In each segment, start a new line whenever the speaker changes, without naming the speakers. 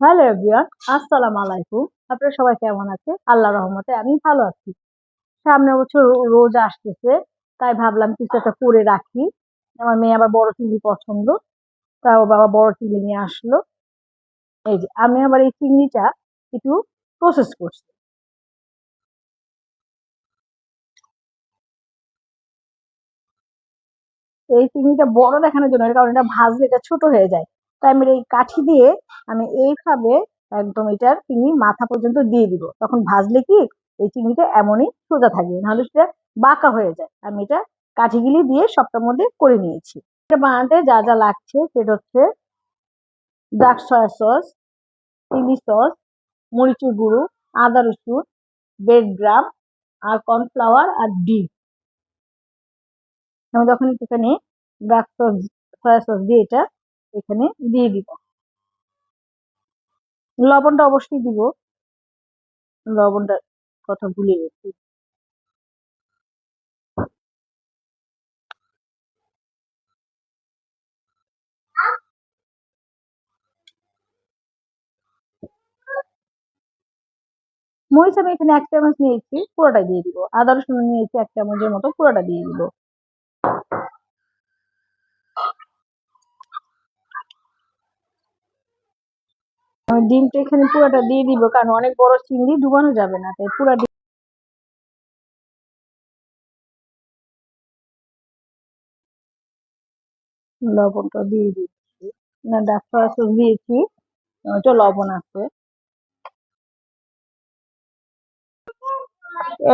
Hello everyone, আসসালামু আলাইকুম। আপনারা সবাই কেমন আছে? আল্লাহর রহমতে আমি ভালো আছি। সামনের বছর রোজা আসতেছে, তাই ভাবলাম কিছু একটা করে রাখি। আমার মেয়ে আবার বড় চিংড়ি পছন্দ, তাই ওর বাবা বড় চিংড়ি নিয়ে আসলো। এই যে আমি আবার এই চিংড়িটা একটু প্রসেস করছি। এই চিংড়িটা বড় দেখানোর জন্য, কারণ এটা ভাজলে এটা ছোট হয়ে যায়। তাই আমি এই কাঠি দিয়ে আমি এইভাবে একদম এটার চিংড়ি মাথা পর্যন্ত দিয়ে দিব। তখন ভাজলে কি এই চিংড়িটা এমনই সোজা থাকবে, নাহলে সেটা বাঁকা হয়ে যায়। আমি এটা কাঠিগুলি দিয়ে সবটার মধ্যে করে নিয়েছি। এটা বানাতে যা যা লাগছে সেটা হচ্ছে dark soy sauce, chilli sauce, মরিচের গুঁড়ো, আদা রসুন, ব্রেড গ্রাম, আর কর্নফ্লাওয়ার আর ডিম। আমি যখন একটুখানি ডার্ক সস সয়া সস দিয়ে এটা এখানে দিয়ে দিব। লবণটা অবশ্যই দিব, লবণটার কথা ভুলে গেছি। মরিচ আমি এখানে 1 চামচ নিয়েছি, পুরোটা দিয়ে দিব। আদা রসুন নিয়েছি 1 চামচের মতো, পুরোটা দিয়ে দিব। আমি ডিমটা এখানে পুরোটা দিয়ে দিব, কারণ অনেক বড় চিংড়ি ডুবানো যাবে না, তাই পুরো লবণটা দিয়ে দিচ্ছি। না, ডার্ক সয়া সস দিয়েছি, ওটা লবণ আছে।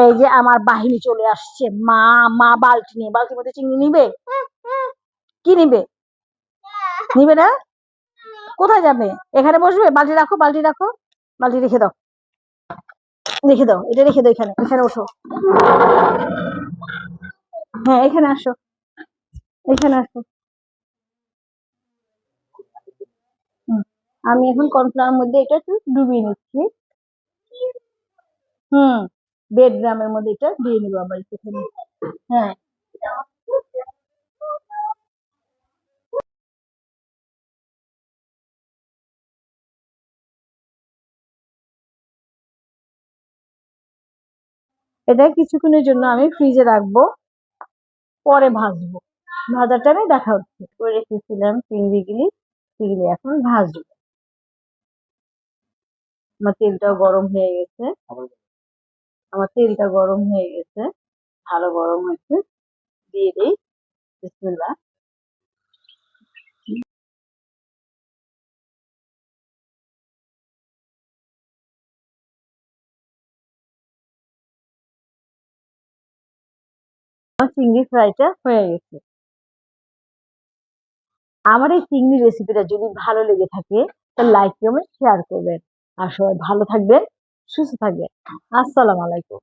এই যে আমার বাহিনী চলে আসছে, মা মা বালতি নিয়ে। বালতির মধ্যে চিংড়ি নিবে? কি নিবে? নিবে না? কোথায় যাবে? এখানে বসবে? বালতি রাখো, বালতি রাখো, বালতি রেখে দাও, রেখে দাও, এটা রেখে দাও, এখানে এখানে ওঠো। হ্যাঁ, এখানে আসো, এখানে আসো। হুম, আমি এখন কর্নফ্লাওয়ার মধ্যে এটা একটু ডুবিয়ে নিচ্ছি। হুম, ব্রেড গ্রামের মধ্যে এটা দিয়ে নিবো আবার একটুখানি। হ্যাঁ, এটা কিছুক্ষণের জন্য আমি ফ্রিজে রাখবো, পরে ভাজবো। ভাজার টাইমে দেখা হচ্ছে। করে রেখেছিলাম চিংড়িগুলি, সেগুলি এখন ভাজবো। আমার তেলটাও গরম হয়ে গেছে, আমার তেলটা গরম হয়ে গেছে, ভালো গরম হয়েছে। দিয়ে দিই, বিসমিল্লাহ। আমার চিংড়ি ফ্রাইটা হয়ে গেছে। আমার এই চিংড়ি রেসিপিটা যদি ভালো লেগে থাকে, তাহলে লাইক কমেন্ট শেয়ার করবেন। আর সবাই ভালো থাকবেন, সুস্থ থাকবেন। আসসালামু আলাইকুম।